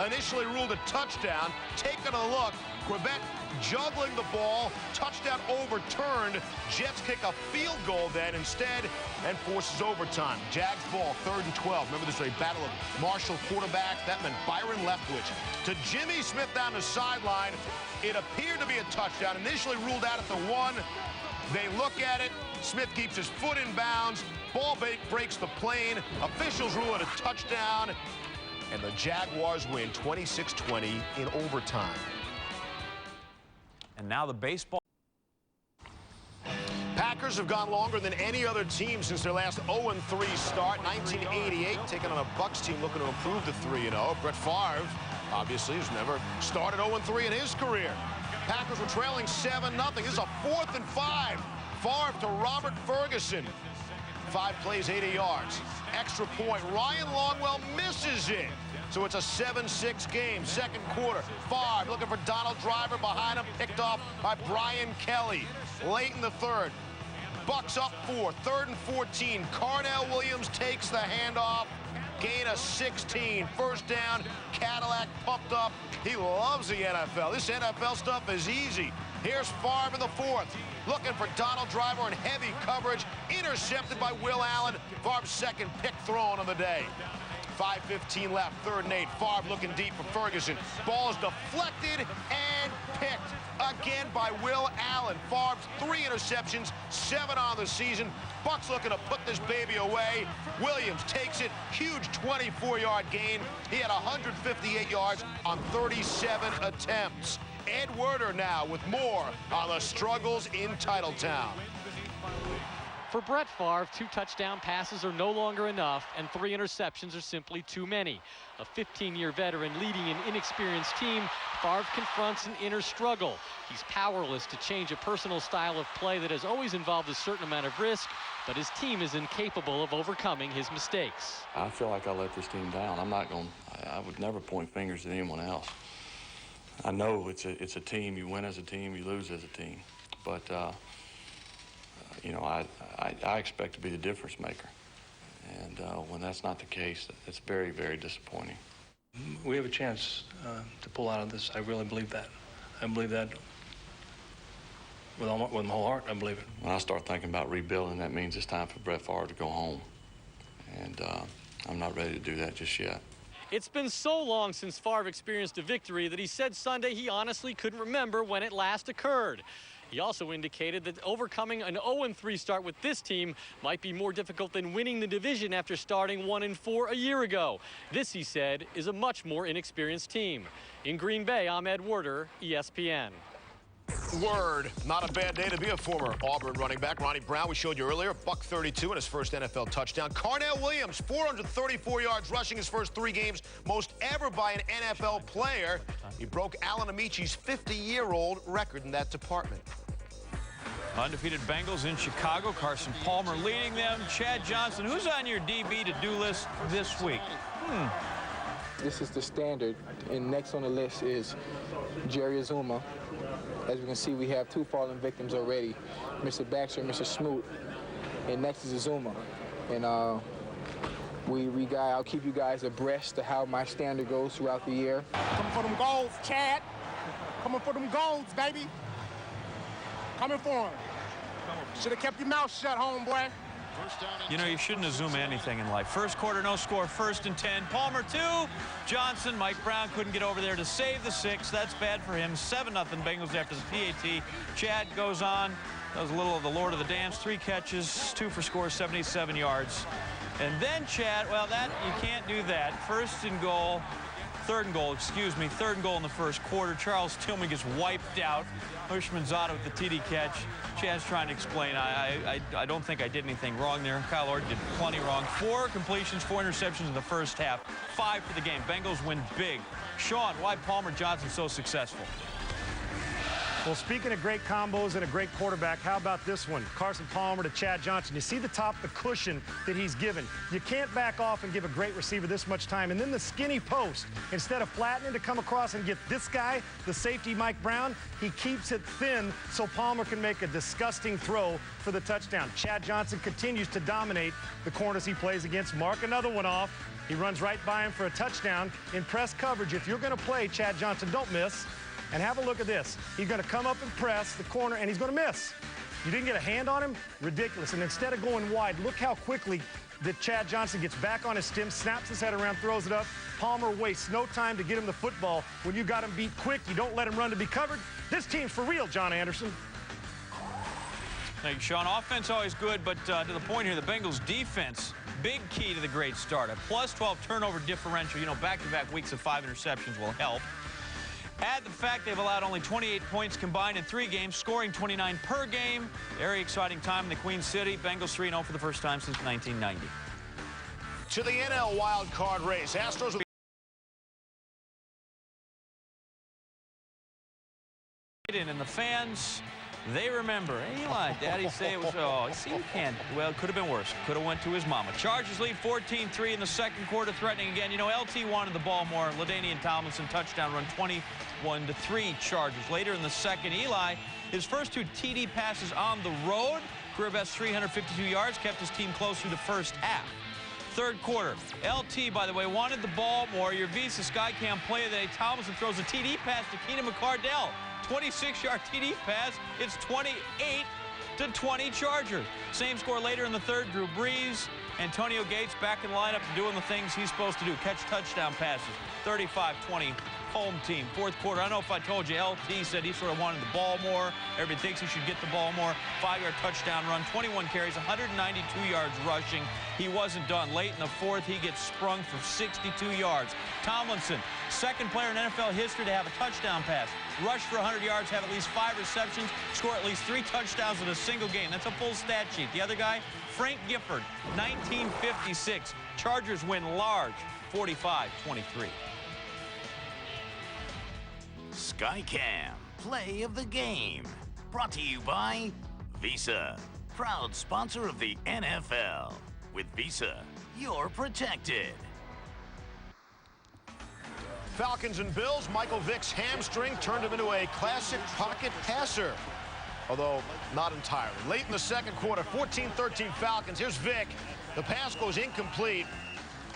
initially ruled a touchdown. Taking a look, Quebec juggling the ball, touchdown overturned. Jets kick a field goal then instead and forces overtime. Jags ball, 3rd and 12. Remember, this was a battle of Marshall quarterbacks. That meant Byron Leftwich to Jimmy Smith down the sideline. It appeared to be a touchdown, initially ruled out at the 1. They look at it. Smith keeps his foot in bounds. Ball breaks the plane. Officials rule it a touchdown. And the Jaguars win 26-20 in overtime. And now the baseball. Packers have gone longer than any other team since their last 0-3 start. 1988, taking on a Bucs team looking to improve to 3-0. Brett Favre, obviously, has never started 0-3 in his career. Packers were trailing 7-0. This is a 4th and 5. Favre to Robert Ferguson. 5 plays, 80 yards. Extra point. Ryan Longwell misses it. So it's a 7-6 game. Second quarter. Favre looking for Donald Driver behind him. Picked off by Brian Kelly. Late in the 3rd. Bucs up 4. 3rd and 14. Carnell Williams takes the handoff. Gain of 16. First down. Cadillac pumped up. He loves the NFL. This NFL stuff is easy. Here's Favre in the 4th. Looking for Donald Driver in heavy coverage. Intercepted by Will Allen. Favre's second pick thrown on the day. 5:15 left, 3rd and 8. Favre looking deep for Ferguson. Ball is deflected and picked again by Will Allen. Favre's 3 interceptions, 7 on the season. Bucs looking to put this baby away. Williams takes it. Huge 24-yard gain. He had 158 yards on 37 attempts. Ed Werder now with more on the struggles in Titletown. For Brett Favre, 2 touchdown passes are no longer enough, and 3 interceptions are simply too many. A 15-year veteran leading an inexperienced team, Favre confronts an inner struggle. He's powerless to change a personal style of play that has always involved a certain amount of risk, but his team is incapable of overcoming his mistakes. I feel like I let this team down. I would never point fingers at anyone else. I know it's a team. You win as a team, you lose as a team. But you know, I expect to be the difference maker. And when that's not the case, it's very, very disappointing. We have a chance to pull out of this. I really believe that. I believe that with my whole heart, I believe it. When I start thinking about rebuilding, that means it's time for Brett Favre to go home. And I'm not ready to do that just yet. It's been so long since Favre experienced a victory that he said Sunday he honestly couldn't remember when it last occurred. He also indicated that overcoming an 0-3 start with this team might be more difficult than winning the division after starting 1-4 a year ago. This, he said, is a much more inexperienced team. In Green Bay, I'm Ed Werder, ESPN. Word. Not a bad day to be a former Auburn running back. Ronnie Brown, we showed you earlier, $132 in his first NFL touchdown. Carnell Williams, 434 yards rushing his first 3 games, most ever by an NFL player. He broke Alan Amici's 50-year-old record in that department. Undefeated Bengals in Chicago. Carson Palmer leading them. Chad Johnson, who's on your DB to-do list this week? This is the standard, and next on the list is Jerry Azuma. As we can see, we have 2 fallen victims already, Mr. Baxter and Mr. Smoot, and next is Azuma. And I'll keep you guys abreast of how my standard goes throughout the year. Coming for them golds, Chad. Coming for them golds, baby. Coming for him. Should have kept your mouth shut, homeboy. You know, you shouldn't assume anything in life. First quarter, no score, 1st and 10. Palmer 2. Johnson, Mike Brown couldn't get over there to save the 6. That's bad for him. 7-0 Bengals after the PAT. Chad goes on, does a little of the Lord of the Dance. 3 catches, 2 for score, 77 yards. And then Chad, well, that you can't do that. 1st and goal. 3rd and goal, excuse me. 3rd and goal in the first quarter. Charles Tillman gets wiped out. Hushmanzada with the TD catch. Chad's trying to explain, I don't think I did anything wrong there. Kyle Orton did plenty wrong. 4 completions, 4 interceptions in the first half. 5 for the game. Bengals win big. Sean, why Palmer Johnson so successful? Well, speaking of great combos and a great quarterback, how about this one? Carson Palmer to Chad Johnson. You see the top, the cushion that he's given. You can't back off and give a great receiver this much time. And then the skinny post, instead of flattening to come across and get this guy, the safety Mike Brown, he keeps it thin so Palmer can make a disgusting throw for the touchdown. Chad Johnson continues to dominate the corners he plays against. Mark another one off. He runs right by him for a touchdown. In press coverage, if you're going to play Chad Johnson, don't miss. And have a look at this. He's going to come up and press the corner, and he's going to miss. You didn't get a hand on him? Ridiculous. And instead of going wide, look how quickly that Chad Johnson gets back on his stem, snaps his head around, throws it up. Palmer wastes no time to get him the football. When you got him beat quick, you don't let him run to be covered. This team's for real, John Anderson. Thank you, Sean. Offense always good, but to the point here, the Bengals defense, big key to the great start. A plus 12 turnover differential. You know, back-to-back weeks of 5 interceptions will help. Add the fact they've allowed only 28 points combined in 3 games, scoring 29 per game. Very exciting time in the Queen City. Bengals 3-0 for the first time since 1990. To the NL wild card race. Astros with and the fans, they remember. Hey, Eli, Daddy say it was, oh, see, you can't. Well, it could have been worse. Could have went to his mama. Chargers lead 14-3 in the second quarter, threatening again. You know, LT wanted the ball more. LaDainian Tomlinson touchdown run, 21-3 Chargers. Later in the second, Eli, his first 2 TD passes on the road, career best 352 yards, kept his team close through the first half. Third quarter, LT, by the way, wanted the ball more. Your Visa Skycam play of the day. Tomlinson throws a TD pass to Keenan McCardell. 26-yard TD pass. It's 28-20 Chargers. Same score later in the third. Drew Brees, Antonio Gates back in the lineup doing the things he's supposed to do. Catch touchdown passes. 35-20 home team. Fourth quarter, I don't know if I told you, LT said he sort of wanted the ball more. Everybody thinks he should get the ball more. 5-yard touchdown run, 21 carries, 192 yards rushing. He wasn't done. Late in the fourth, he gets sprung for 62 yards. Tomlinson, second player in NFL history to have a touchdown pass. Rush for 100 yards, have at least 5 receptions, score at least 3 touchdowns in a single game. That's a full stat sheet. The other guy, Frank Gifford, 1956. Chargers win large, 45-23. Skycam, play of the game. Brought to you by Visa, proud sponsor of the NFL. With Visa, you're protected. Falcons and Bills. Michael Vick's hamstring turned him into a classic pocket passer, although not entirely. Late in the second quarter, 14-13 Falcons. Here's Vick. The pass goes incomplete.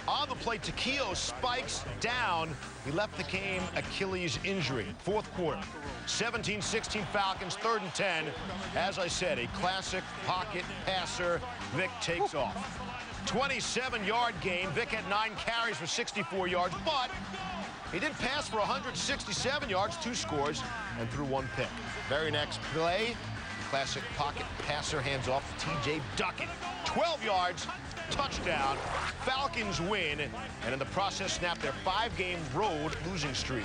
On the play, Takeo spikes down. He left the game Achilles injury. Fourth quarter, 17-16 Falcons, 3rd and 10. As I said, a classic pocket passer. Vick takes off. 27-yard gain. Vick had 9 carries for 64 yards, but he did pass for 167 yards, 2 scores, and threw 1 pick. Very next play, classic pocket passer, hands off to T.J. Duckett. 12 yards, touchdown. Falcons win, and in the process snap their 5-game road losing streak.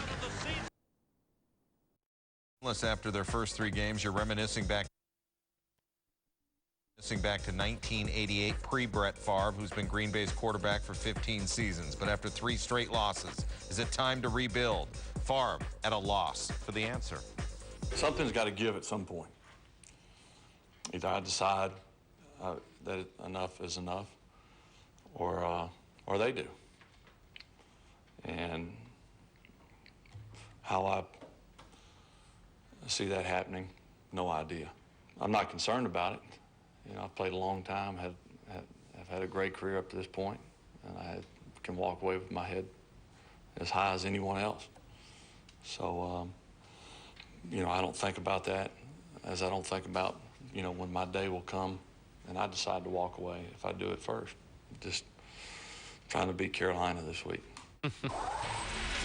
After their first 3 games, you're reminiscing back to 1988, pre-Brett Favre, who's been Green Bay's quarterback for 15 seasons. But after 3 straight losses, is it time to rebuild? Favre at a loss for the answer. Something's got to give at some point. Either I decide that enough is enough, or they do. And how I see that happening, no idea. I'm not concerned about it. You know, I've played a long time, I've had a great career up to this point, and I can walk away with my head as high as anyone else. So, you know, I don't think about that as I don't think about, you know, when my day will come and I decide to walk away if I do it first. Just trying to beat Carolina this week.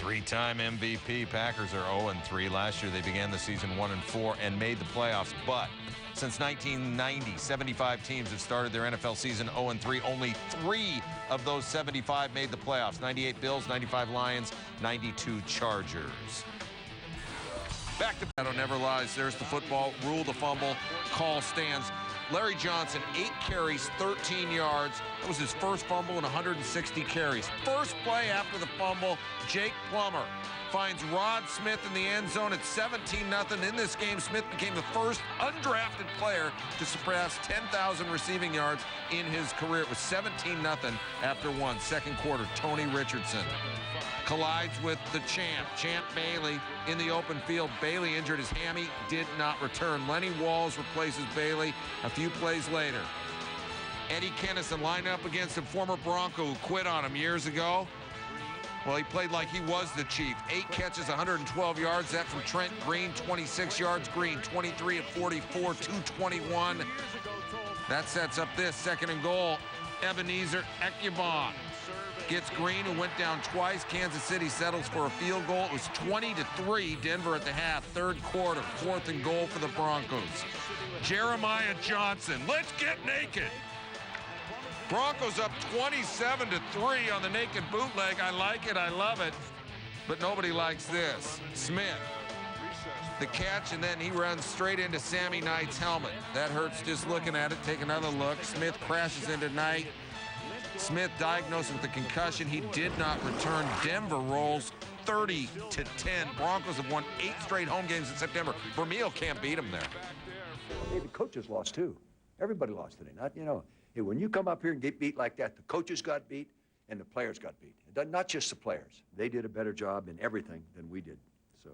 3-time MVP. Packers are 0-3. Last year they began the season 1-4 and made the playoffs, but since 1990, 75 teams have started their NFL season 0-3. Only 3 of those 75 made the playoffs. 98 Bills, 95 Lions, 92 Chargers. Back to Never lies. There's the football. Rule the fumble. Call stands. Larry Johnson, 8 carries, 13 yards. That was his first fumble in 160 carries. First play after the fumble, Jake Plummer finds Rod Smith in the end zone at 17-0. In this game, Smith became the first undrafted player to surpass 10,000 receiving yards in his career. It was 17-0 after one. Second quarter, Tony Richardson collides with the Champ Bailey in the open field. Bailey injured his hammy, did not return. Lenny Walls replaces Bailey a few plays later. Eddie Kennison lined up against a former Bronco who quit on him years ago. Well, he played like he was the Chief. 8 catches, 112 yards. That from Trent Green, 26 yards. Green, 23 of 44, 221. That sets up this second and goal. Ebenezer Ekubon gets Green, who went down twice. Kansas City settles for a field goal. It was 20-3, Denver at the half. Third quarter, 4th and goal for the Broncos. Jeremiah Johnson, let's get naked. Broncos up 27-3 on the naked bootleg. I like it, I love it. But nobody likes this. Smith, the catch, and then he runs straight into Sammy Knight's helmet. That hurts just looking at it. Take another look. Smith crashes into Knight. Smith diagnosed with a concussion. He did not return. Denver rolls 30-10. Broncos have won 8 straight home games in September. Vermeil can't beat them there. Hey, the coaches lost too. Everybody lost today. Not, you know, hey, when you come up here and get beat like that, the coaches got beat and the players got beat. Not just the players. They did a better job in everything than we did. So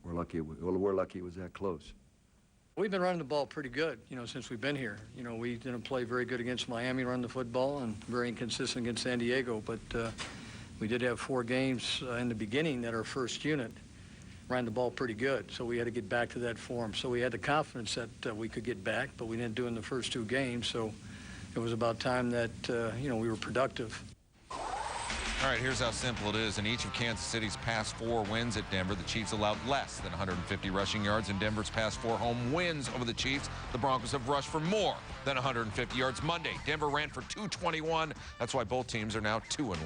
we're lucky. We're lucky it was that close. We've been running the ball pretty good, you know, since we've been here. You know, we didn't play very good against Miami, run the football, and very inconsistent against San Diego. But we did have 4 games in the beginning that our first unit ran the ball pretty good. So we had to get back to that form. So we had the confidence that we could get back, but we didn't do it in the first 2 games. So it was about time that, you know, we were productive. All right, here's how simple it is. In each of Kansas City's past 4 wins at Denver, the Chiefs allowed less than 150 rushing yards. In Denver's past 4 home wins over the Chiefs, the Broncos have rushed for more than 150 yards. Monday, Denver ran for 221. That's why both teams are now 2-1.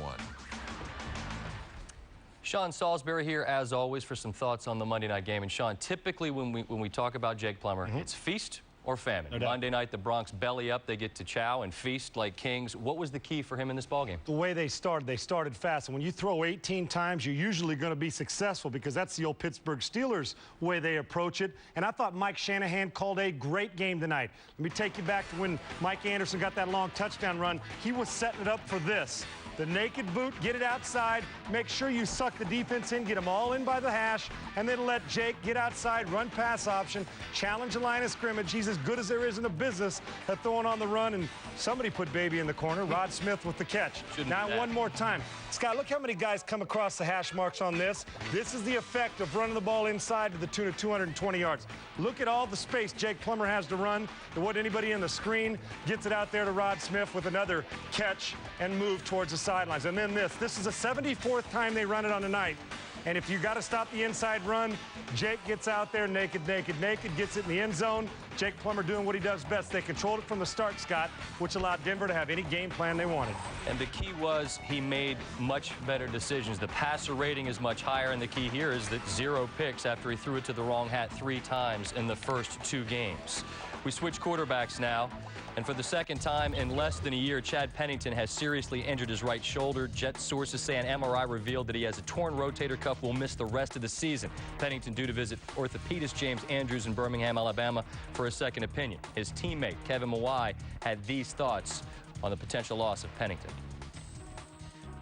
Sean Salisbury here, as always, for some thoughts on the Monday night game. And Sean, typically when we talk about Jake Plummer, it's feast or famine. No doubt. Monday night, the Bronx belly up. They get to chow and feast like kings. What was the key for him in this ballgame? The way they started fast. And when you throw 18 times, you're usually going to be successful because that's the old Pittsburgh Steelers way they approach it. And I thought Mike Shanahan called a great game tonight. Let me take you back to when Mike Anderson got that long touchdown run. He was setting it up for this. The naked boot, get it outside, make sure you suck the defense in, get them all in by the hash, and then let Jake get outside, run pass option, challenge the line of scrimmage. He's as good as there is in the business at throwing on the run, and somebody put baby in the corner. Rod Smith with the catch. Now one more time. Scott, look how many guys come across the hash marks on this. This is the effect of running the ball inside to the tune of 220 yards. Look at all the space Jake Plummer has to run. There wasn't anybody in the screen. Gets it out there to Rod Smith with another catch and move towards the sidelines. And then this is the 74th time they run it on the night. And if you got to stop the inside run, Jake gets out there naked, gets it in the end zone. Jake Plummer doing what he does best. They controlled it from the start, Scott, which allowed Denver to have any game plan they wanted. And the key was he made much better decisions. The passer rating is much higher, and the key here is that 0 picks after he threw it to the wrong hat 3 times in the first 2 games. We switch quarterbacks now. And for the second time in less than a year, Chad Pennington has seriously injured his right shoulder. Jet sources say an MRI revealed that he has a torn rotator cuff, will miss the rest of the season. Pennington due to visit orthopedist James Andrews in Birmingham, Alabama for a second opinion. His teammate, Kevin Moreeeee, had these thoughts on the potential loss of Pennington.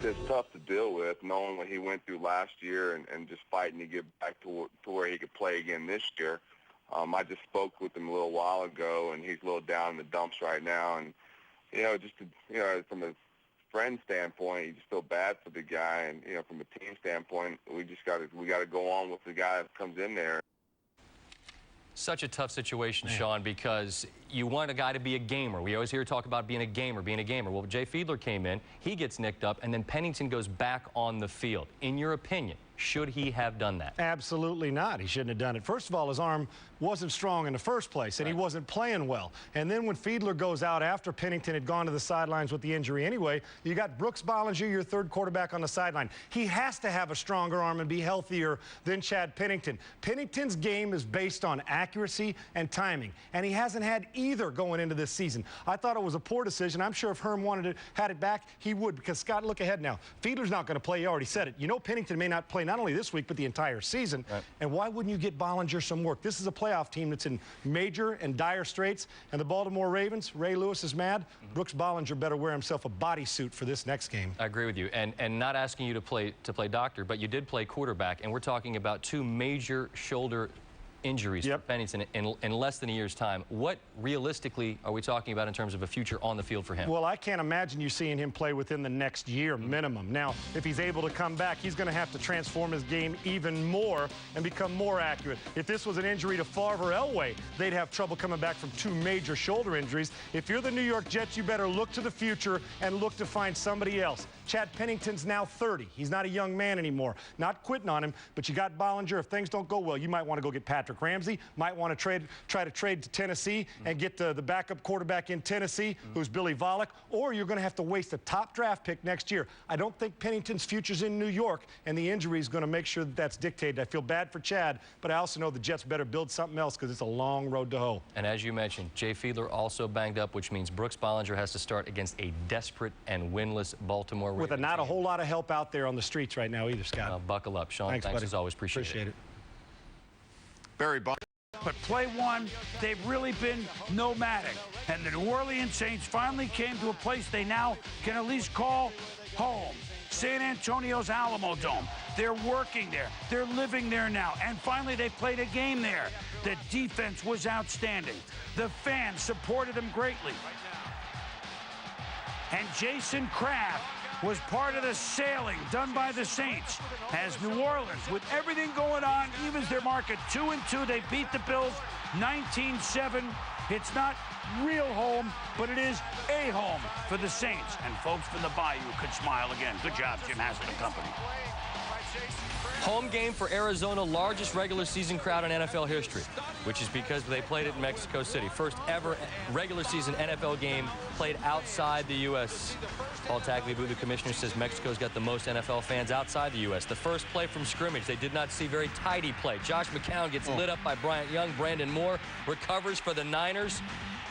It's tough to deal with, knowing what he went through last year and just fighting to get back to where he could play again this year. I just spoke with him a little while ago, and he's a little down in the dumps right now. And, you know, just to, you know, from a friend standpoint, you just feel bad for the guy. And, you know, from a team standpoint, we got to go on with the guy that comes in there. Such a tough situation, Sean, because you want a guy to be a gamer. We always hear talk about being a gamer. Well, Jay Fiedler came in, he gets nicked up, and then Pennington goes back on the field. In your opinion, Should he have done that? Absolutely not. He shouldn't have done it. First of all, his arm wasn't strong in the first place, and he wasn't playing well. And then when Fiedler goes out after Pennington had gone to the sidelines with the injury anyway, you got Brooks Bollinger, your third quarterback, on the sideline. He has to have a stronger arm and be healthier than Chad Pennington. Pennington's game is based on accuracy and timing, and he hasn't had either going into this season. I thought it was a poor decision. I'm sure if Herm had it back, he would, because, Scott, look ahead now. Fiedler's not going to play. You already said it. You know Pennington may not play not only this week, but the entire season. Right. And why wouldn't you get Bollinger some work? This is a playoff team that's in major and dire straits, and the Baltimore Ravens, Ray Lewis is mad. Brooks Bollinger better wear himself a bodysuit for this next game. I agree with you, and not asking you to play doctor, but you did play quarterback, and we're talking about 2 major shoulder injuries for Pennington in less than a year's time. What realistically are we talking about in terms of a future on the field for him? Well, I can't imagine you seeing him play within the next year minimum. Now, if he's able to come back, he's going to have to transform his game even more and become more accurate. If this was an injury to Favre or Elway, they'd have trouble coming back from 2 major shoulder injuries. If you're the New York Jets, you better look to the future and look to find somebody else. Chad Pennington's now 30. He's not a young man anymore. Not quitting on him, but you got Bollinger. If things don't go well, you might want to go get Patrick Ramsey, might want to try to trade to Tennessee and get the backup quarterback in Tennessee, who's Billy Volek, or you're going to have to waste a top draft pick next year. I don't think Pennington's future's in New York, and the injury is going to make sure that that's dictated. I feel bad for Chad, but I also know the Jets better build something else because it's a long road to hoe. And as you mentioned, Jay Fiedler also banged up, which means Brooks Bollinger has to start against a desperate and winless Baltimore Ravens with not a whole lot of help out there on the streets right now either, Scott. Buckle up, Sean. Thanks as always. Appreciate it. Barry Bonds. But play one, they've really been nomadic. And the New Orleans Saints finally came to a place they now can at least call home. San Antonio's Alamo Dome. They're working there. They're living there now. And finally, they played a game there. The defense was outstanding. The fans supported them greatly. And Jason Kraft was part of the sailing done by the Saints as New Orleans, with everything going on, evens their mark at 2-2. They beat the Bills 19-7. It's not real home, but it is a home for the Saints. And folks from the Bayou could smile again. Good job, Jim Haslett and company. Home game for Arizona, largest regular season crowd in NFL history, which is because they played it in Mexico City. First ever regular season NFL game played outside the U.S. Paul Tagliabue, the commissioner, says Mexico's got the most NFL fans outside the U.S. The first play from scrimmage, they did not see very tidy play. Josh McCown gets lit up by Bryant Young. Brandon Moore recovers for the Niners.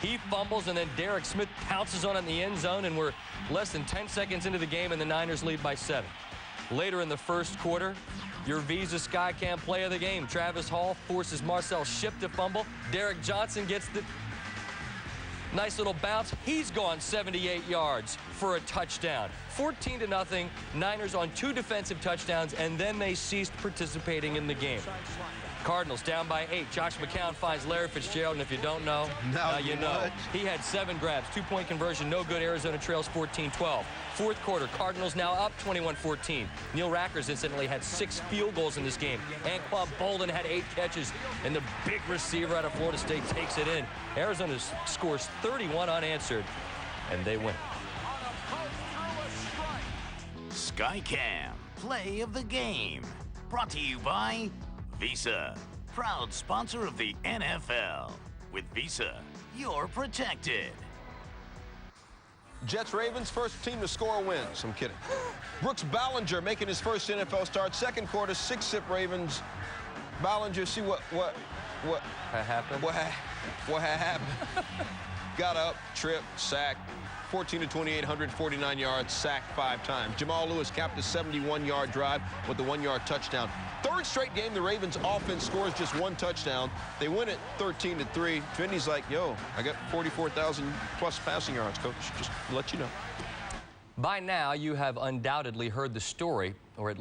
He fumbles, and then Derek Smith pounces on it in the end zone, and we're less than 10 seconds into the game, and the Niners lead by 7. Later in the first quarter, your Visa Skycam play of the game. Travis Hall forces Marcel Shipp to fumble. Derek Johnson gets the nice little bounce. He's gone 78 yards for a touchdown. 14-0. Niners on 2 defensive touchdowns, and then they ceased participating in the game. Cardinals down by 8. Josh McCown finds Larry Fitzgerald, and if you don't know, now you know. He had 7 grabs, 2-point conversion, no good. Arizona trails 14-12. Fourth quarter, Cardinals now up 21-14. Neil Rackers incidentally had 6 field goals in this game. Anquan Bolden had 8 catches, and the big receiver out of Florida State takes it in. Arizona scores 31 unanswered, and they win. Skycam, play of the game. Brought to you by Visa, proud sponsor of the NFL. With Visa, you're protected. Jets-Ravens, first team to score wins. I'm kidding. Brooks Bollinger making his first NFL start. Second quarter, 6-zip Ravens. Bollinger, see what happened? What happened? Got up, tripped, sacked. 14-28, 149 yards, sacked 5 times. Jamal Lewis capped a 71-yard drive with the 1-yard touchdown. Third straight game, the Ravens offense scores just 1 touchdown. They win it 13-3. Trindy's like, yo, I got 44,000 plus passing yards, coach. Just to let you know. By now, you have undoubtedly heard the story, or at least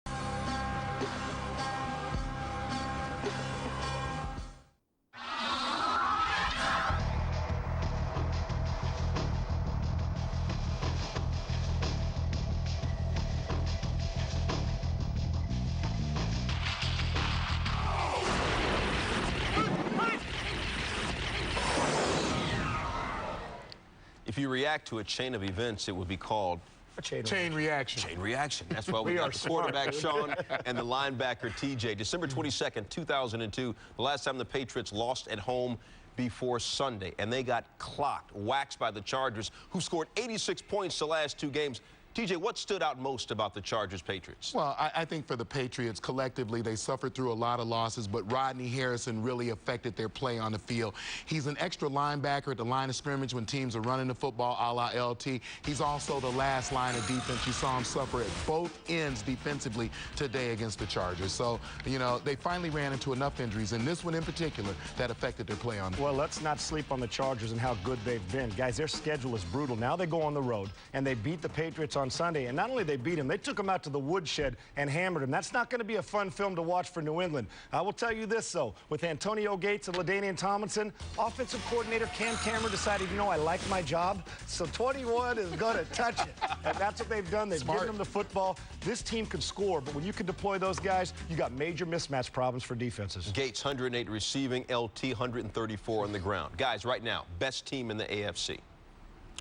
If you react to a chain of events, it would be called Chain reaction. Chain reaction. That's why we got the quarterback, Sean, and the linebacker, TJ. December 22nd, 2002, the last time the Patriots lost at home before Sunday, and they got clocked, waxed by the Chargers, who scored 86 points the last 2 games. TJ, what stood out most about the Chargers-Patriots? Well, I think for the Patriots, collectively, they suffered through a lot of losses, but Rodney Harrison really affected their play on the field. He's an extra linebacker at the line of scrimmage when teams are running the football a la LT. He's also the last line of defense. You saw him suffer at both ends defensively today against the Chargers. So, you know, they finally ran into enough injuries, and this one in particular, that affected their play on the field. Well, let's not sleep on the Chargers and how good they've been. Guys, their schedule is brutal. Now they go on the road, and they beat the Patriots on Sunday, and not only they beat them, they took them out to the woodshed and hammered them. That's not going to be a fun film to watch for New England. I will tell you this, though. With Antonio Gates and LaDainian Tomlinson, offensive coordinator Cam Cameron decided, you know, I like my job, so 21 is going to touch it. And that's what they've done. They've given them the football. This team can score, but when you can deploy those guys, you got major mismatch problems for defenses. Gates, 108 receiving, LT, 134 on the ground. Guys, right now, best team in the AFC.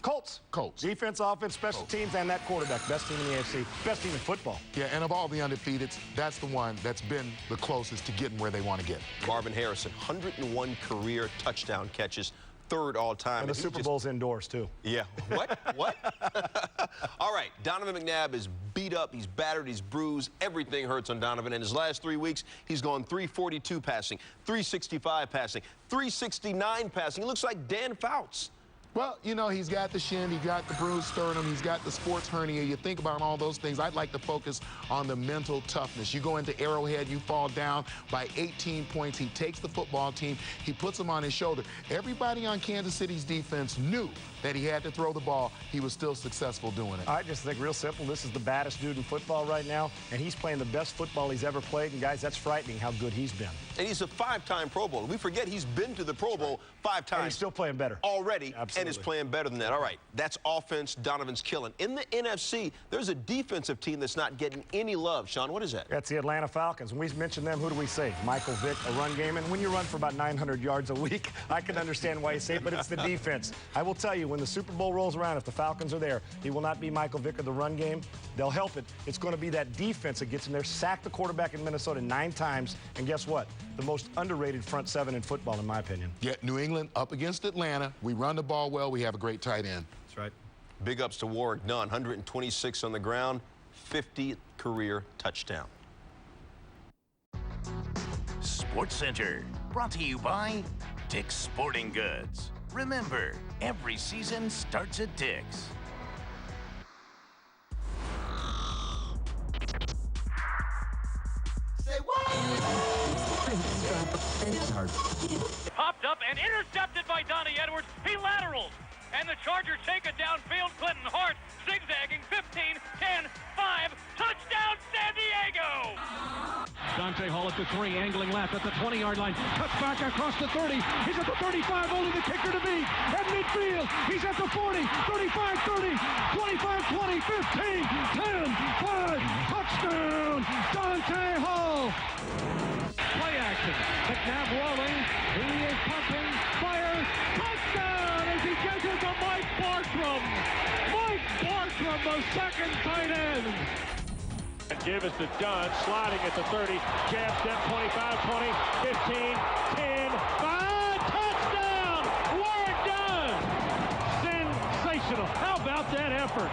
Colts. Defense, offense, special teams, and that quarterback. Best team in the AFC. Best team in football. Yeah, and of all the undefeateds, that's the one that's been the closest to getting where they want to get. Marvin Harrison, 101 career touchdown catches, 3rd all-time. And the Super Bowl's indoors, too. Yeah. What? All right, Donovan McNabb is beat up, he's battered, he's bruised. Everything hurts on Donovan. In his last 3 weeks, he's gone 342 passing, 365 passing, 369 passing. He looks like Dan Fouts. Well, you know, he's got the shin, he got the bruised sternum, he's got the sports hernia. You think about all those things. I'd like to focus on the mental toughness. You go into Arrowhead, you fall down by 18 points. He takes the football team, he puts them on his shoulder. Everybody on Kansas City's defense knew that he had to throw the ball. He was still successful doing it. I just think real simple. This is the baddest dude in football right now, and he's playing the best football he's ever played. And, guys, that's frightening how good he's been. And he's a 5-time Pro Bowler. We forget he's been to the Pro Bowl 5 times. And he's still playing better. Already. Absolutely. And is playing better than that. All right, that's offense. Donovan's killing. In the NFC, there's a defensive team that's not getting any love. Sean, what is that? That's the Atlanta Falcons. When we mention them, who do we say? Michael Vick, a run game. And when you run for about 900 yards a week, I can understand why you say it, but it's the defense. I will tell you, when the Super Bowl rolls around, if the Falcons are there, he will not be Michael Vick of the run game. They'll help it. It's going to be that defense that gets in there. Sack the quarterback in Minnesota 9 times. And guess what? The most underrated front 7 in football, in my opinion. Yet New England up against Atlanta. We run the ball well. We have a great tight end. That's right. Big ups to Warwick Dunn. 126 on the ground, 50 career touchdown. Sportcenter, brought to you by Dick's Sporting Goods. Remember, every season starts at Dick's. Say what? Popped up and intercepted by Donnie Edwards. He laterals. And the Chargers take it downfield. Clinton Hart zigzagging. 15, 10, 5. Touchdown, San Diego! Dante Hall at the 3, angling left at the 20-yard line. Cuts back across the 30. He's at the 35, only the kicker to beat. At midfield, he's at the 40, 35, 30, 25, 20, 15, 10, 5. Touchdown, Dante Hall! Play action. McNabb rolling. He is pumping. Fires. Touchdown as he gets it to Mike Bartram. Mike Bartram, the second tight end. And Davis to Dunn, sliding at the 30, jab step, 25, 20, 15, 10, 5, touchdown! Warwick Dunn! Sensational. How about that effort?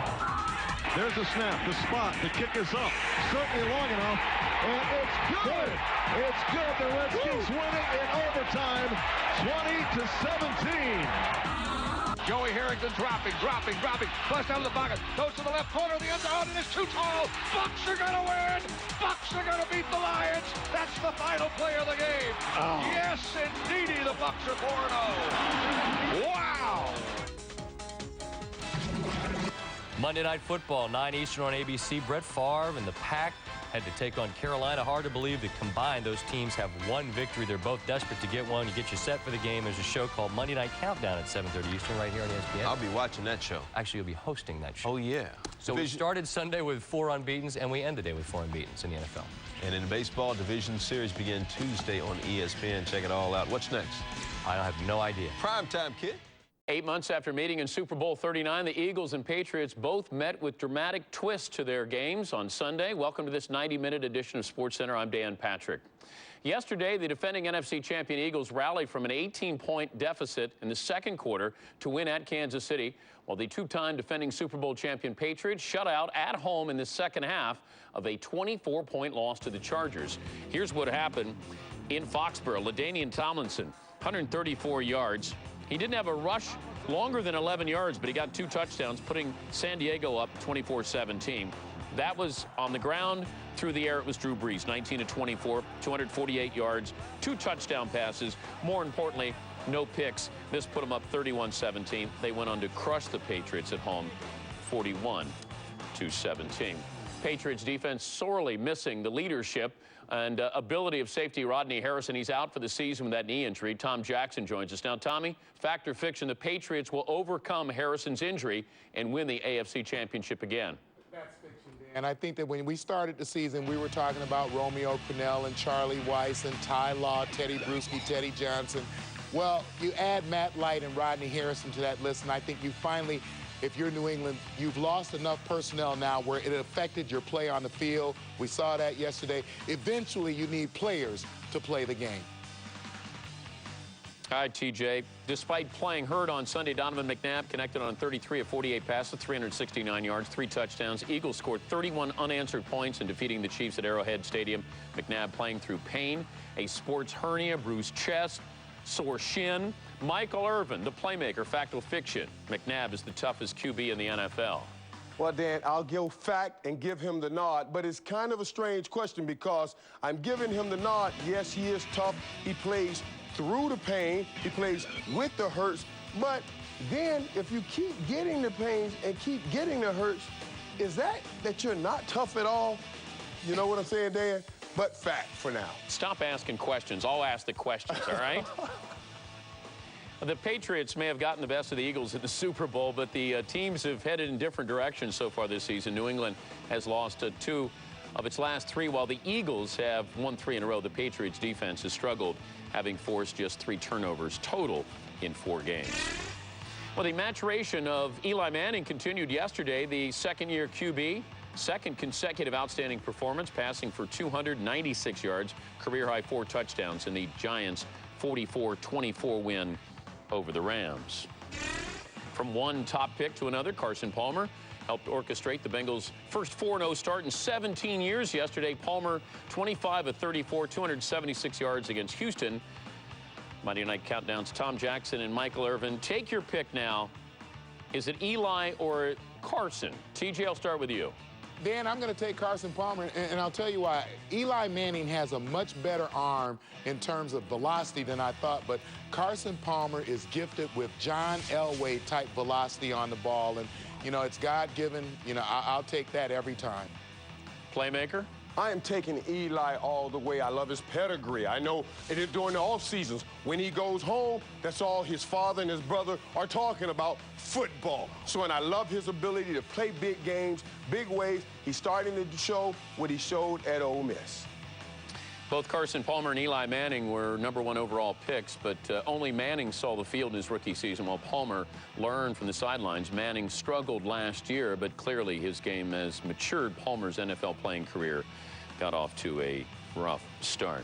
There's the snap, the spot, the kick is up. Certainly long enough, and it's good! It's good. The Redskins winning in overtime, 20-17. Joey Harrington dropping. Flush down to the pocket. Goes to the left corner of the end zone, and it's too tall. Bucks are going to win. Bucks are going to beat the Lions. That's the final play of the game. Oh. Yes, indeedy, the Bucks are 4-0. Wow. Monday Night Football, 9 Eastern on ABC. Brett Favre and the Pack had to take on Carolina. Hard to believe that combined those teams have 1 victory. They're both desperate to get one. You get you set for the game. There's a show called Monday Night Countdown at 7:30 Eastern right here on ESPN. I'll be watching that show. Actually, you'll be hosting that show. Oh, yeah. So we started Sunday with 4 unbeatens, and we end the day with 4 unbeatens in the NFL. And in baseball, Division Series begin Tuesday on ESPN. Check it all out. What's next? I have no idea. Primetime, kid. 8 months after meeting in Super Bowl 39, the Eagles and Patriots both met with dramatic twists to their games on Sunday. Welcome to this 90-minute edition of SportsCenter. I'm Dan Patrick. Yesterday, the defending NFC champion Eagles rallied from an 18-point deficit in the second quarter to win at Kansas City, while the two-time defending Super Bowl champion Patriots shut out at home in the second half of a 24-point loss to the Chargers. Here's what happened in Foxborough. LaDainian Tomlinson, 134 yards. He didn't have a rush longer than 11 yards, but he got 2 touchdowns, putting San Diego up 24-17. That was on the ground. Through the air, it was Drew Brees, 19-24, 248 yards, 2 touchdown passes. More importantly, no picks. This put them up 31-17. They went on to crush the Patriots at home, 41-17. Patriots defense sorely missing the leadership and ability of safety Rodney Harrison. He's out for the season with that knee injury. Tom Jackson joins us now. Tommy, fact or fiction, the Patriots will overcome Harrison's injury and win the AFC Championship again? That's fiction, Dan. And I think that when we started the season, we were talking about Romeo Crennel and Charlie Weiss and Ty Law, Teddy Bruschi, Teddy Johnson. Well, you add Matt Light and Rodney Harrison to that list, and I think you finally, if you're New England, you've lost enough personnel now where it affected your play on the field. We saw that yesterday. Eventually, you need players to play the game. All right, TJ. Despite playing hurt on Sunday, Donovan McNabb connected on 33 of 48 passes, 369 yards, 3 touchdowns. Eagles scored 31 unanswered points in defeating the Chiefs at Arrowhead Stadium. McNabb playing through pain, a sports hernia, bruised chest, sore shin. Michael Irvin, the playmaker, fact or fiction. McNabb is the toughest QB in the NFL. Well, Dan, I'll give fact and give him the nod, but it's kind of a strange question because I'm giving him the nod. Yes, he is tough. He plays through the pain. He plays with the hurts. But then if you keep getting the pains and keep getting the hurts, is that you're not tough at all? You know what I'm saying, Dan? But fact for now. Stop asking questions. I'll ask the questions, all right? The Patriots may have gotten the best of the Eagles at the Super Bowl, but the teams have headed in different directions so far this season. New England has lost 2 of its last 3, while the Eagles have won 3 in a row. The Patriots defense has struggled, having forced just 3 turnovers total in 4 games. Well, the maturation of Eli Manning continued yesterday. The second-year QB, second consecutive outstanding performance, passing for 296 yards, career-high 4 touchdowns in the Giants' 44-24 win over the Rams. From one top pick to another, Carson Palmer helped orchestrate the Bengals' first 4-0 start in 17 years yesterday. Palmer, 25 of 34, 276 yards against Houston. Monday Night Countdowns, Tom Jackson and Michael Irvin. Take your pick now. Is it Eli or Carson? TJ, I'll start with you. Dan, I'm going to take Carson Palmer, and I'll tell you why. Eli Manning has a much better arm in terms of velocity than I thought, but Carson Palmer is gifted with John Elway-type velocity on the ball, and, you know, it's God-given. You know, I'll take that every time. Playmaker? I am taking Eli all the way. I love his pedigree. I know it is during the off seasons. When he goes home, that's all his father and his brother are talking about, football. So, and I love his ability to play big games, big ways. He's starting to show what he showed at Ole Miss. Both Carson Palmer and Eli Manning were #1 overall picks, but only Manning saw the field in his rookie season, while Palmer learned from the sidelines. Manning struggled last year, but clearly his game has matured. Palmer's NFL playing career got off to a rough start.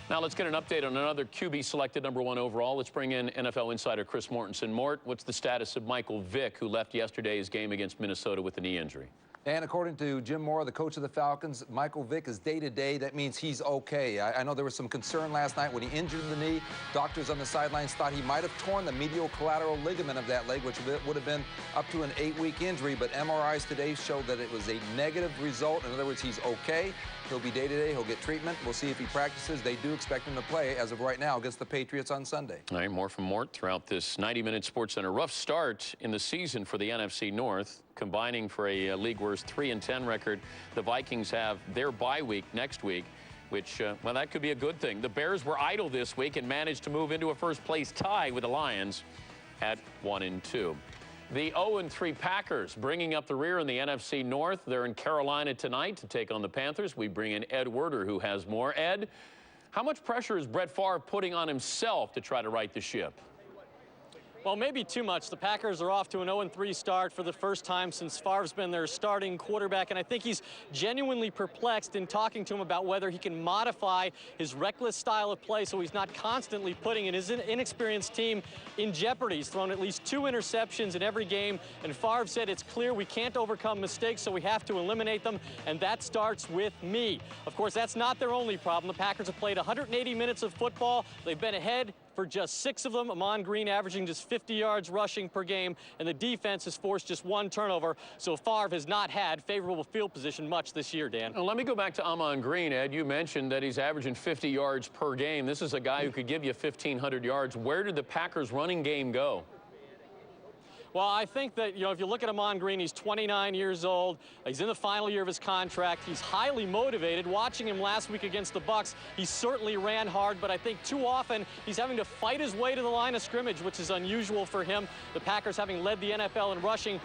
Now let's get an update on another QB selected #1 overall. Let's bring in NFL insider Chris Mortensen. Mort, what's the status of Michael Vick, who left yesterday's game against Minnesota with a knee injury? And according to Jim Mora, the coach of the Falcons, Michael Vick is day-to-day. That means he's okay. I know there was some concern last night when he injured the knee. Doctors on the sidelines thought he might have torn the medial collateral ligament of that leg, which would have been up to an 8-week injury. But MRIs today showed that it was a negative result. In other words, he's okay. He'll be day-to-day. He'll get treatment. We'll see if he practices. They do expect him to play, as of right now, against the Patriots on Sunday. All right, more from Mort throughout this 90-minute SportsCenter. Rough start in the season for the NFC North, combining for a league-worst 3-10 record. The Vikings have their bye week next week, which, well, that could be a good thing. The Bears were idle this week and managed to move into a first-place tie with the Lions at 1-2. The 0-3 Packers bringing up the rear in the NFC North. They're in Carolina tonight to take on the Panthers. We bring in Ed Werder, who has more. Ed, how much pressure is Brett Favre putting on himself to try to right the ship? Well, maybe too much. The Packers are off to an 0-3 start for the first time since Favre's been their starting quarterback, and I think he's genuinely perplexed in talking to him about whether he can modify his reckless style of play so he's not constantly putting his inexperienced team in jeopardy. He's thrown at least 2 interceptions in every game, and Favre said it's clear we can't overcome mistakes, so we have to eliminate them, and that starts with me. Of course, that's not their only problem. The Packers have played 180 minutes of football. They've been ahead for just 6 of them. Amon Green averaging just 50 yards rushing per game, and the defense has forced just 1 turnover, so Favre has not had favorable field position much this year, Dan. Now, let me go back to Amon Green, Ed. You mentioned that he's averaging 50 yards per game. This is a guy who could give you 1,500 yards. Where did the Packers' running game go? Well, I think that, if you look at Amon Green, he's 29 years old. He's in the final year of his contract. He's highly motivated. Watching him last week against the Bucs, he certainly ran hard, but I think too often he's having to fight his way to the line of scrimmage, which is unusual for him. The Packers having led the NFL in rushing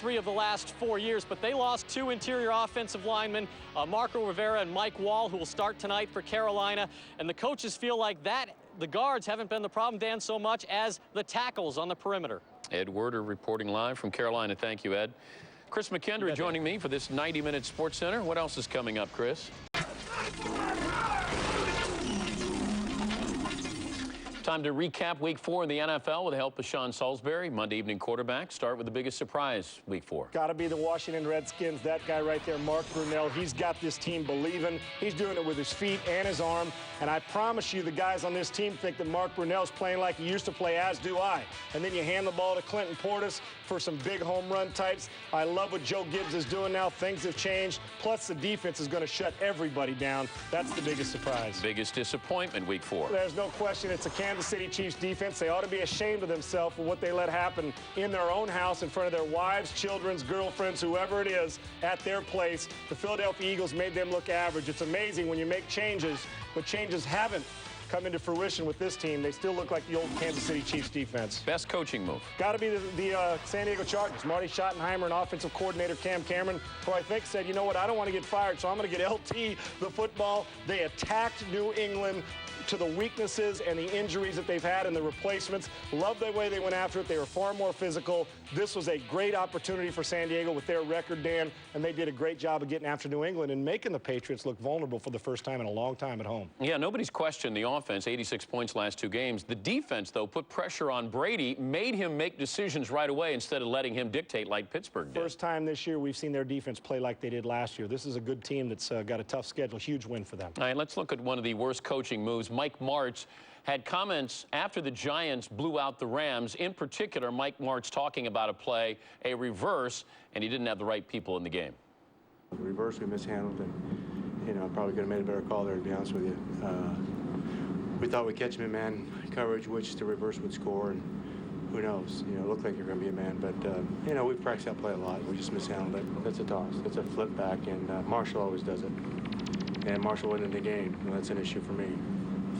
3 of the last 4 years, but they lost 2 interior offensive linemen, Marco Rivera and Mike Wall, who will start tonight for Carolina, and the coaches feel like the guards haven't been the problem, Dan, so much as the tackles on the perimeter. Ed Werder reporting live from Carolina. Thank you, Ed. Chris McKendry joining me for this 90-minute Sports Center. What else is coming up, Chris? Time to recap Week 4 in the NFL with the help of Sean Salisbury. Monday evening quarterback. Start with the biggest surprise Week 4. Got to be the Washington Redskins. That guy right there, Mark Brunell, he's got this team believing. He's doing it with his feet and his arm. And I promise you, the guys on this team think that Mark Brunell's playing like he used to play, as do I. And then you hand the ball to Clinton Portis for some big home run types. I love what Joe Gibbs is doing now. Things have changed. Plus, the defense is going to shut everybody down. That's the biggest surprise. Biggest disappointment Week 4. There's no question. It's a Kansas City Chiefs defense. They ought to be ashamed of themselves for what they let happen in their own house in front of their wives, children's, girlfriends, whoever it is, at their place. The Philadelphia Eagles made them look average. It's amazing when you make changes, but changes haven't come into fruition with this team. They still look like the old Kansas City Chiefs defense. Best coaching move? Got to be the San Diego Chargers. Marty Schottenheimer and offensive coordinator Cam Cameron, who I think said, you know what, I don't want to get fired, so I'm going to get LT the football. They attacked New England to the weaknesses and the injuries that they've had and the replacements. Love the way they went after it. They were far more physical. This was a great opportunity for San Diego with their record, Dan, and they did a great job of getting after New England and making the Patriots look vulnerable for the first time in a long time at home. Yeah, nobody's questioned the offense, 86 points last 2 games. The defense, though, put pressure on Brady, made him make decisions right away instead of letting him dictate like Pittsburgh did. First time this year we've seen their defense play like they did last year. This is a good team that's got a tough schedule. Huge win for them. All right, let's look at one of the worst coaching moves. Mike Martz had comments after the Giants blew out the Rams. In particular, Mike Martz talking about a play, a reverse, and he didn't have the right people in the game. The reverse we mishandled, and probably could have made a better call there, to be honest with you. We thought we'd catch him in man coverage, which the reverse would score, and who knows? It looked like you're going to be a man, but we've practiced that play a lot. We just mishandled it. That's a toss. It's a flip back, and Marshall always does it. And Marshall wasn't in the game, and that's an issue for me.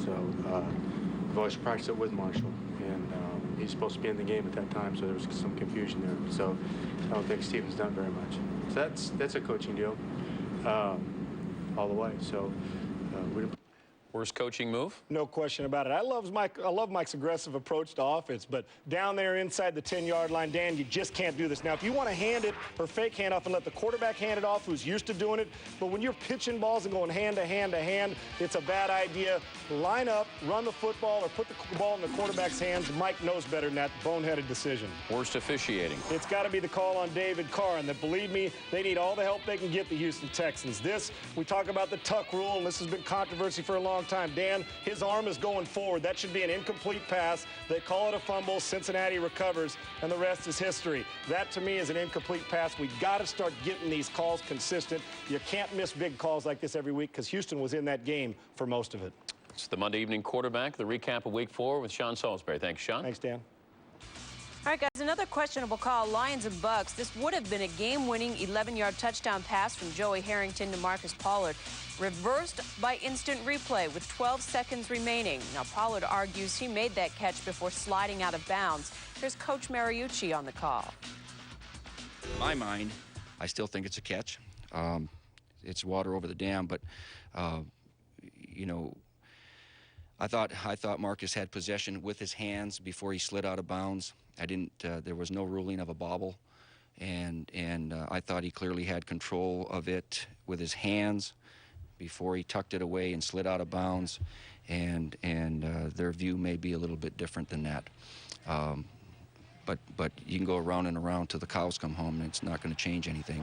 So I've always practiced it with Marshall, and he's supposed to be in the game at that time, so there was some confusion there. So I don't think Steven's done very much. So that's a coaching deal all the way. So we didn't. Worst coaching move? No question about it. I love Mike's aggressive approach to offense, but down there inside the 10-yard line, Dan, you just can't do this. Now, if you want to hand it or fake hand off and let the quarterback hand it off who's used to doing it, but when you're pitching balls and going hand to hand to hand, it's a bad idea. Line up, run the football, or put the ball in the quarterback's hands. Mike knows better than that boneheaded decision. Worst officiating? It's got to be the call on David Carr, and that, believe me, they need all the help they can get, the Houston Texans. We talk about the tuck rule, and this has been controversy for a long time. Dan, his arm is going forward. That should be an incomplete pass. They call it a fumble. Cincinnati recovers, and the rest is history. That, to me, is an incomplete pass. We got to start getting these calls consistent. You can't miss big calls like this every week because Houston was in that game for most of it. It's the Monday evening quarterback, the recap of Week 4 with Sean Salisbury. Thanks, Sean. Thanks, Dan. All right, guys, another questionable call, Lions and Bucks. This would have been a game-winning 11-yard touchdown pass from Joey Harrington to Marcus Pollard, reversed by instant replay with 12 seconds remaining. Now, Pollard argues he made that catch before sliding out of bounds. Here's Coach Mariucci on the call. In my mind, I still think it's a catch. It's water over the dam, but, I thought Marcus had possession with his hands before he slid out of bounds. There was no ruling of a bobble, and I thought he clearly had control of it with his hands before he tucked it away and slid out of bounds, and their view may be a little bit different than that. But you can go around and around till the cows come home, and it's not going to change anything.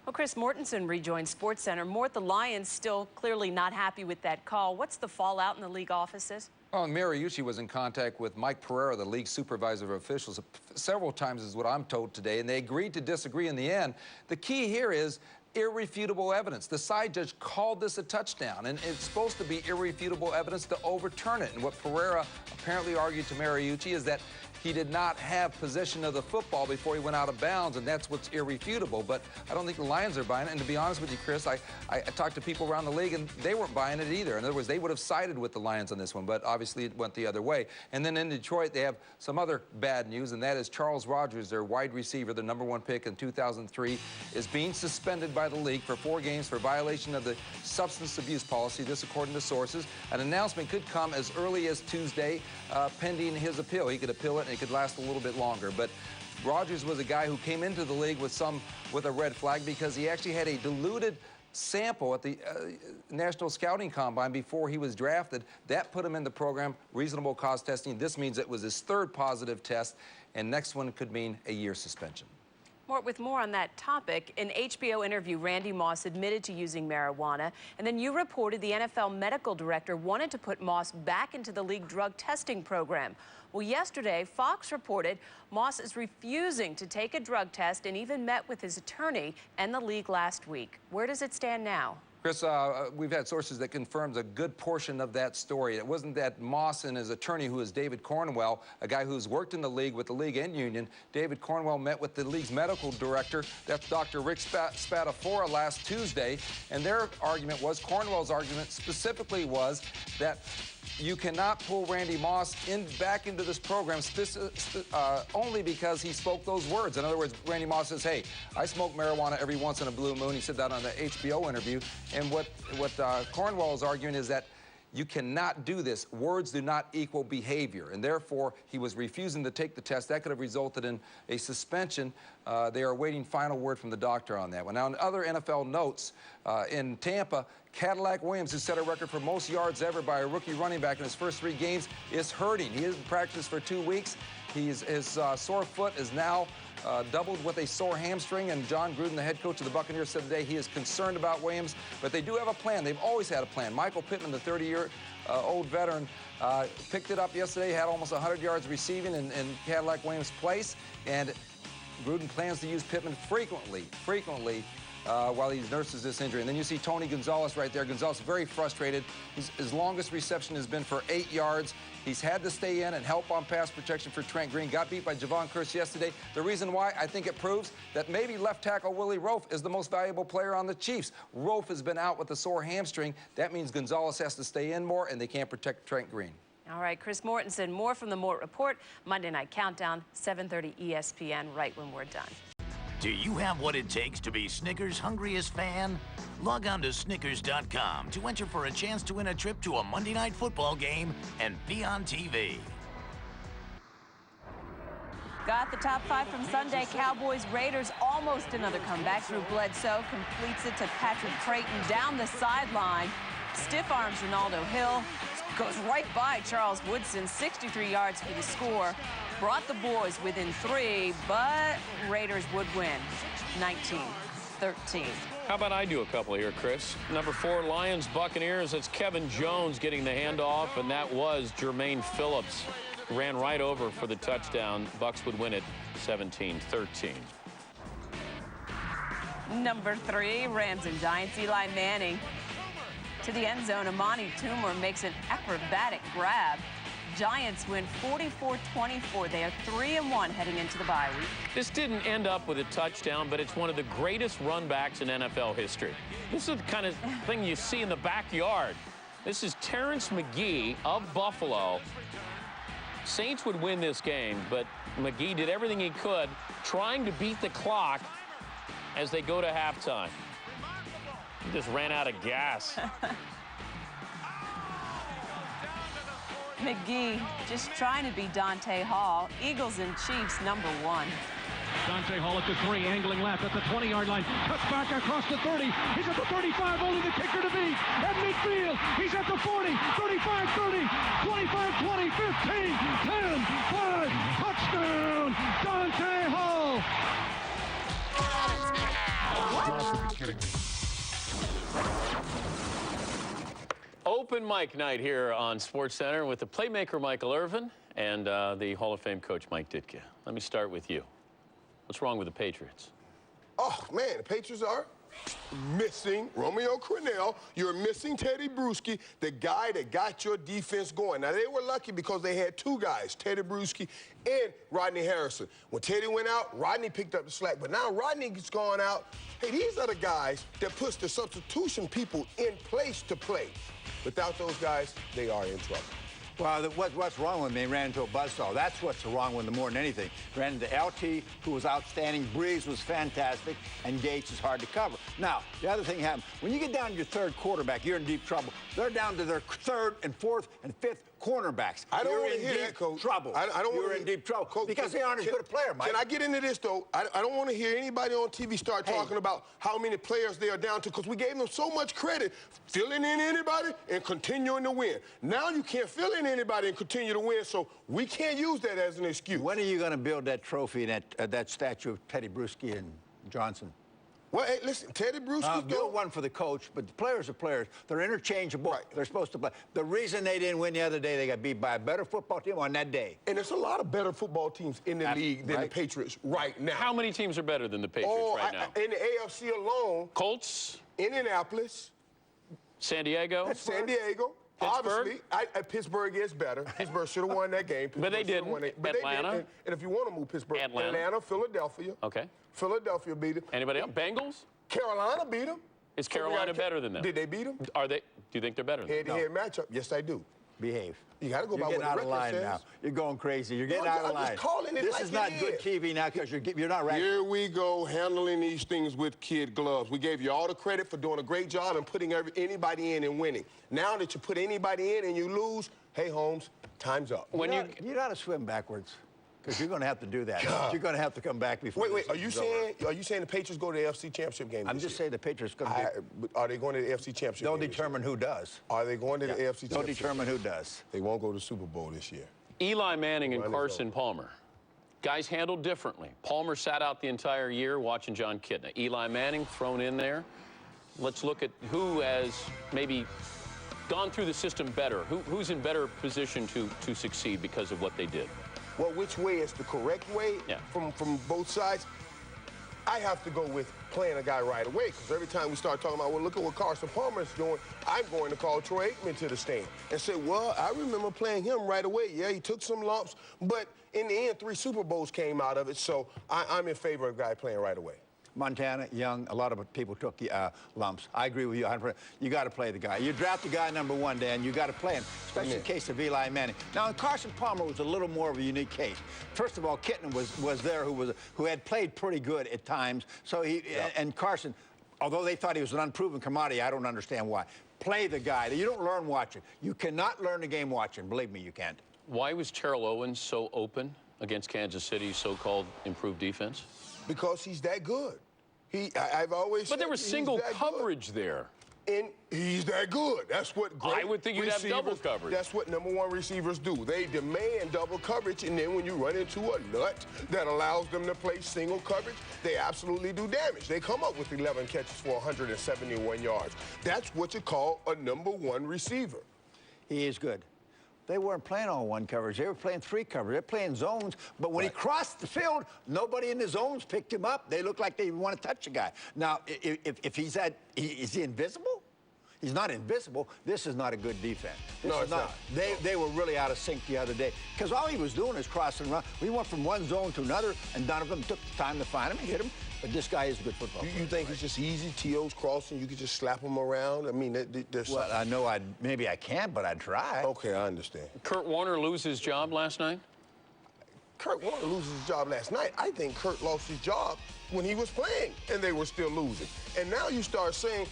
Well, Chris Mortensen rejoined Sportcenter. Mort, the Lions still clearly not happy with that call. What's the fallout in the league offices? Well, Moreeeee was in contact with Mike Pereira, the league supervisor of officials, several times is what I'm told today, and they agreed to disagree in the end. The key here is irrefutable evidence. The side judge called this a touchdown, and it's supposed to be irrefutable evidence to overturn it. And what Pereira apparently argued to Moreeeee is that he did not have possession of the football before he went out of bounds, and that's what's irrefutable. But I don't think the Lions are buying it. And to be honest with you, Chris, I talked to people around the league, and they weren't buying it either. In other words, they would have sided with the Lions on this one, but obviously it went the other way. And then in Detroit, they have some other bad news, and that is Charles Rogers, their wide receiver, the #1 pick in 2003, is being suspended by the league for 4 games for violation of the substance abuse policy. This according to sources. An announcement could come as early as Tuesday, pending his appeal. He could appeal it, and it could last a little bit longer. But Rogers was a guy who came into the league with a red flag because he actually had a diluted sample at the National Scouting Combine before he was drafted. That put him in the program, reasonable cause testing. This means it was his 3rd positive test, and next one could mean a year suspension. With more on that topic, in HBO interview, Randy Moss admitted to using marijuana, and then you reported the NFL medical director wanted to put Moss back into the league drug testing program. Well, yesterday, Fox reported Moss is refusing to take a drug test and even met with his attorney and the league last week. Where does it stand now? Chris, we've had sources that confirms a good portion of that story. It wasn't that Moss and his attorney, who is David Cornwell, a guy who's worked in the league with the league and union. David Cornwell met with the league's medical director, that's Dr. Rick Spatafora, last Tuesday, and their argument was, Cornwell's argument specifically was that you cannot pull Randy Moss back into this program only because he spoke those words. In other words, Randy Moss says, hey, I smoke marijuana every once in a blue moon. He said that on the HBO interview. And what Cornwell is arguing is that you cannot do this. Words do not equal behavior. And therefore, he was refusing to take the test. That could have resulted in a suspension. They are awaiting final word from the doctor on that one. Now, in other NFL notes, in Tampa, Cadillac Williams, who set a record for most yards ever by a rookie running back in his first 3 games, is hurting. He hasn't practiced for 2 weeks. His sore foot is now doubled with a sore hamstring, and John Gruden, the head coach of the Buccaneers, said today he is concerned about Williams, but they do have a plan. They've always had a plan. Michael Pittman, the 30-year-old veteran, picked it up yesterday, had almost 100 yards receiving in Cadillac Williams' place, and Gruden plans to use Pittman frequently while he nurses this injury. And then you see Tony Gonzalez right there. Gonzalez very frustrated. His longest reception has been for 8 yards. He's had to stay in and help on pass protection for Trent Green. Got beat by Javon Curse yesterday. The reason why, I think it proves that maybe left tackle Willie Rofe is the most valuable player on the Chiefs. Rofe has been out with a sore hamstring. That means Gonzalez has to stay in more, and they can't protect Trent Green. All right, Chris Mortensen, more from the Mort Report. Monday Night Countdown, 7:30 ESPN, right when we're done. Do you have what it takes to be Snickers' hungriest fan? Log on to Snickers.com to enter for a chance to win a trip to a Monday Night Football game and be on TV. Got the top 5 from Sunday. Cowboys, Raiders, almost another comeback. Drew Bledsoe completes it to Patrick Creighton down the sideline. Stiff arms Ronaldo Hill. Goes right by Charles Woodson, 63 yards for the score. Brought the boys within 3, but Raiders would win 19-13. How about I do a couple here, Chris? Number 4, Lions, Buccaneers. It's Kevin Jones getting the handoff, and that was Jermaine Phillips. Ran right over for the touchdown. Bucs would win it 17-13. Number 3, Rams and Giants. Eli Manning to the end zone. Amani Toomer makes an acrobatic grab. Giants win 44-24. They are 3-1 heading into the bye week. This didn't end up with a touchdown, but it's one of the greatest runbacks in NFL history. This is the kind of thing you see in the backyard. This is Terrence McGee of Buffalo. Saints would win this game, but McGee did everything he could trying to beat the clock as they go to halftime. He just ran out of gas. McGee just trying to be Dante Hall. Eagles and Chiefs, #1. Dante Hall at the 3, angling left at the 20-yard line. Cuts back across the 30. He's at the 35, only the kicker to beat. At midfield, he's at the 40, 35, 30, 25, 20, 15, 10, 5. Touchdown, Dante Hall. Open mic night here on Sportcenter with the playmaker Michael Irvin and the Hall of Fame coach Mike Ditka. Let me start with you. What's wrong with the Patriots? Oh, man, the Patriots are missing Romeo Crennel. You're missing Teddy Bruschi, the guy that got your defense going. Now, they were lucky because they had two guys, Teddy Bruschi and Rodney Harrison. When Teddy went out, Rodney picked up the slack. But now Rodney's gone out. Hey, these are the guys that puts the substitution people in place to play. Without those guys, they are in trouble. Well, what's wrong with me? Ran into a buzzsaw. That's what's wrong with them more than anything. Ran into LT, who was outstanding. Breeze was fantastic. And Gates is hard to cover. Now, the other thing happened. When you get down to your third quarterback, you're in deep trouble. They're down to their third and fourth and fifth cornerbacks. I don't want to hear that, Coach. Trouble. You're in deep trouble. Coach, because they aren't as good a player, Mike. Can I get into this, though? I don't want to hear anybody on TV start talking about how many players they are down to, because we gave them so much credit filling in anybody and continuing to win. Now you can't fill in anybody and continue to win, so we can't use that as an excuse. When are you going to build that trophy and that statue of Teddy Bruschi and Johnson? Well, hey, listen, Teddy Bruschi... build one for the coach, but the players are players. They're interchangeable. Right. They're supposed to play. The reason they didn't win the other day, they got beat by a better football team on that day. And there's a lot of better football teams in the league than the Patriots right now. How many teams are better than the Patriots right now? In the AFC alone... Colts? Indianapolis. San Diego? San Diego. Pittsburgh? Obviously, Pittsburgh is better. Pittsburgh should have won that game. But they didn't. Atlanta? And if you want to move Pittsburgh, Atlanta, Philadelphia. Okay. Philadelphia beat them. Anybody else? Bengals? Carolina beat them. Is Carolina better than them? Did they beat them? Are they? Do you think they're better than them? Head-to-head matchup. Yes, I do. Behave. You got to go by what the record says. You're getting out of line now. You're going crazy. You're getting out of line. I'm just calling it This is not good TV now because you're not right. Here we go, handling these things with kid gloves. We gave you all the credit for doing a great job and putting anybody in and winning. Now that you put anybody in and you lose, hey, Holmes, time's up. You know how to swim backwards. Because you're going to have to do that. You're going to have to come back before. Wait. Are you saying the Patriots go to the AFC Championship game? I'm just saying the Patriots going to. Are they going to the AFC Championship? They'll determine who does. Are they going to the AFC Championship? They'll determine who does. They won't go to the Super Bowl this year. Eli Manning and Carson Palmer. Guys handled differently. Palmer sat out the entire year watching John Kitna. Eli Manning thrown in there. Let's look at who has maybe gone through the system better. Who's in better position to succeed because of what they did? Well, which way is the correct way from both sides? I have to go with playing a guy right away, because every time we start talking about, well, look at what Carson Palmer is doing, I'm going to call Troy Aikman to the stand and say, well, I remember playing him right away. Yeah, he took some lumps, but in the end, 3 Super Bowls came out of it, so I'm in favor of a guy playing right away. Montana, young, a lot of people took lumps. I agree with you 100%. You got to play the guy. You draft the guy #1, Dan, you got to play him, especially in the case of Eli Manning. Now, Carson Palmer was a little more of a unique case. First of all, Kitna was there, who had played pretty good at times. So and Carson, although they thought he was an unproven commodity, I don't understand why. Play the guy. You don't learn watching. You cannot learn the game watching. Believe me, you can't. Why was Terrell Owens so open against Kansas City's so-called improved defense? Because he's that good. I've always said there was single coverage there. And he's that good. That's what great I would think you'd have double coverage. That's what #1 receivers do. They demand double coverage, and then when you run into a nut that allows them to play single coverage, they absolutely do damage. They come up with 11 catches for 171 yards. That's what you call a #1 receiver. He is good. They weren't playing all 1 coverage. They were playing 3 coverage. They're playing zones. But when he crossed the field, nobody in the zones picked him up. They looked like they want to touch a guy. Now, if he's is he invisible? He's not invisible. This is not a good defense. No, it's not. They were really out of sync the other day. Because all he was doing is crossing around. We went from one zone to another, and Donovan took the time to find him and hit him. But this guy is a good football player. You think it's just easy? T.O.'s crossing, you could just slap him around? I mean, there's well, I know maybe I can't, but I'd try. Okay, I understand. Kurt Warner lose his job last night? Kurt Warner loses his job last night. I think Kurt lost his job when he was playing, and they were still losing. And now you start saying,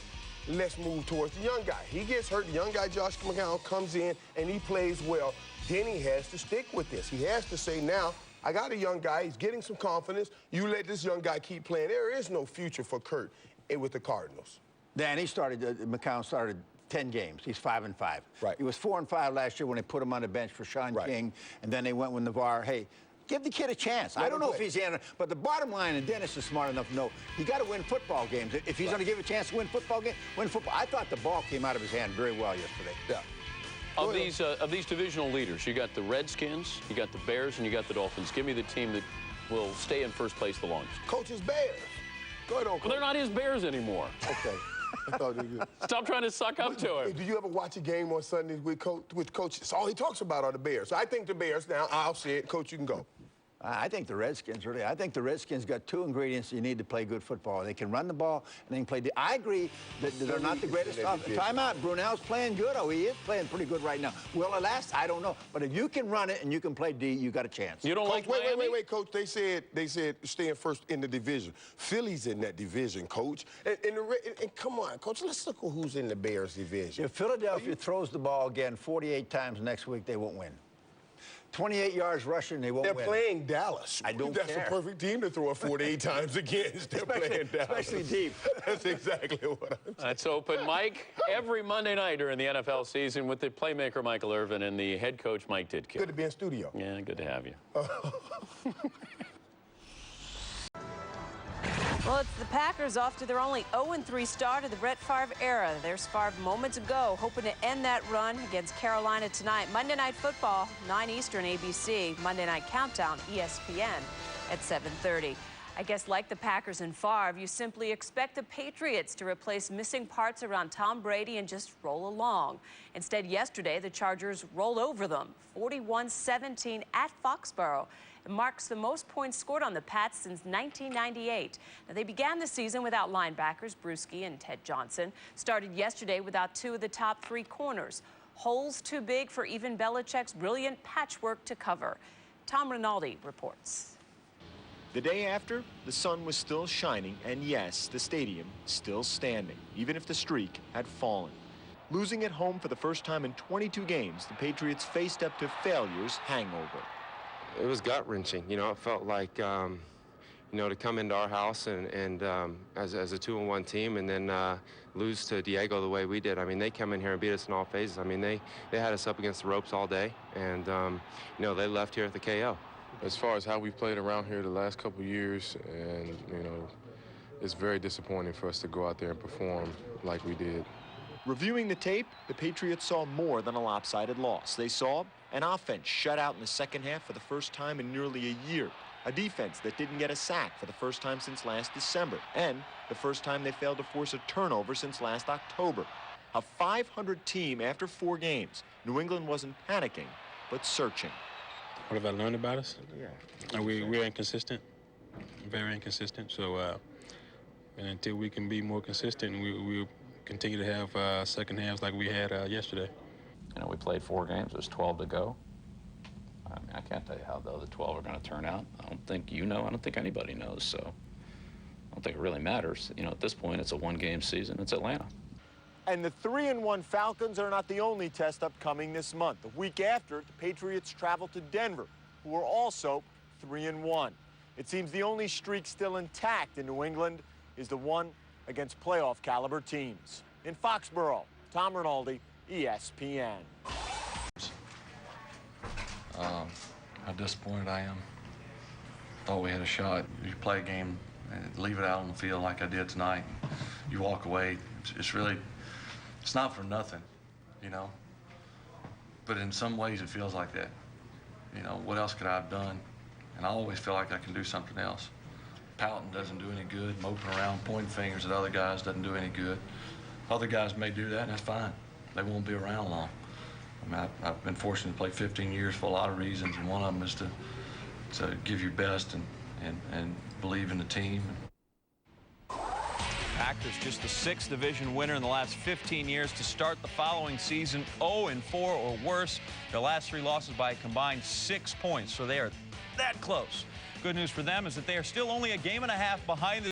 let's move towards the young guy. He gets hurt. The young guy, Josh McCown, comes in, and he plays well. Then he has to stick with this. He has to say, now, I got a young guy. He's getting some confidence. You let this young guy keep playing. There is no future for Kurt with the Cardinals. Dan, McCown started 10 games. He's 5-5. Right. He was 4-5 last year when they put him on the bench for Sean King, and then they went with Navarre. Hey, give the kid a chance. I don't know if he's in, but the bottom line, and Dennis is smart enough to know, you got to win football games. If he's going to give a chance to win football games, win football. I thought the ball came out of his hand very well yesterday. Yeah. Of these divisional leaders, you got the Redskins, you got the Bears, and you got the Dolphins. Give me the team that will stay in first place the longest. Coach's Bears. Go ahead on, Coach. Well, they're not his Bears anymore. Okay. I thought they were. Stop trying to suck up to him. Do you ever watch a game on Sundays with Coach? That's all he talks about are the Bears. So I think the Bears, now, I'll say it. Coach, you can go. I think the Redskins, really. I think the Redskins got two ingredients you need to play good football. They can run the ball, and they can play. I agree that they're not the greatest. Timeout. Brunel's playing good. Oh, he is playing pretty good right now. Will it last? I don't know. But if you can run it and you can play D, you got a chance. You don't Coach, like Miami? Wait, Coach. They said staying first in the division. Philly's in that division, Coach. And come on, Coach. Let's look at who's in the Bears division. If Philadelphia throws the ball again 48 times next week, they won't win. 28 yards rushing, they won't win. They're playing Dallas. I don't That's care. a perfect team to throw it 48 times against. They're playing Dallas. Especially deep. That's exactly what I'm saying. Let's open Mike every Monday night during the NFL season with the playmaker Michael Irvin and the head coach Mike Ditka. Good to be in studio. Yeah, good to have you. Well, it's the Packers off to their only 0-3 start of the Brett Favre era. There's Favre moments ago, hoping to end that run against Carolina tonight. Monday Night Football, 9 Eastern, ABC. Monday Night Countdown, ESPN, at 7:30. I guess like the Packers and Favre, you simply expect the Patriots to replace missing parts around Tom Brady and just roll along. Instead, yesterday, the Chargers rolled over them, 41-17 at Foxborough. It marks the most points scored on the Pats since 1998. Now, they began the season without linebackers Bruschi and Ted Johnson. Started yesterday without two of the top three corners. Holes too big for even Belichick's brilliant patchwork to cover. Tom Rinaldi reports. The day after, the sun was still shining, and yes, the stadium still standing, even if the streak had fallen. Losing at home for the first time in 22 games, the Patriots faced up to failure's hangover. It was gut-wrenching. You know, it felt like, you know, to come into our house and as a 2-1 team and then lose to Diego the way we did. I mean, they come in here and beat us in all phases. I mean, they had us up against the ropes all day, and, you know, they left here at the KO. As far as how we've played around here the last couple of years, and, you know, it's very disappointing for us to go out there and perform like we did. Reviewing the tape, the Patriots saw more than a lopsided loss. They saw an offense shut out in the second half for the first time in nearly a year, a defense that didn't get a sack for the first time since last December, and the first time they failed to force a turnover since last October. A 500 team after 4 games. New England wasn't panicking, but searching. What have I learned about us? Yeah. We're inconsistent, very inconsistent. So and until we can be more consistent, we'll continue to have second halves like we had yesterday. You know, we played 4 games. There's 12 to go. I mean, I can't tell you how the other 12 are going to turn out. I don't think you know. I don't think anybody knows. So I don't think it really matters. You know, at this point, it's a 1-game season. It's Atlanta. And the 3-1 Falcons are not the only test upcoming this month. The week after, the Patriots travel to Denver, who are also 3-1. It seems the only streak still intact in New England is the one against playoff caliber teams. In Foxborough, Tom Rinaldi, ESPN. How disappointed I am. Thought we had a shot. You play a game and leave it out on the field like I did tonight. You walk away. It's really, it's not for nothing, you know. But in some ways it feels like that. You know, what else could I have done? And I always feel like I can do something else. Pouting doesn't do any good. Moping around, pointing fingers at other guys doesn't do any good. Other guys may do that, and that's fine. They won't be around long. I mean, I've been fortunate to play 15 years for a lot of reasons, and one of them is to give your best and believe in the team. Packers just the 6th division winner in the last 15 years to start the following season 0-4 or worse. Their last 3 losses by a combined 6 points, so they are that close. Good news for them is that they are still only a game and a half behind the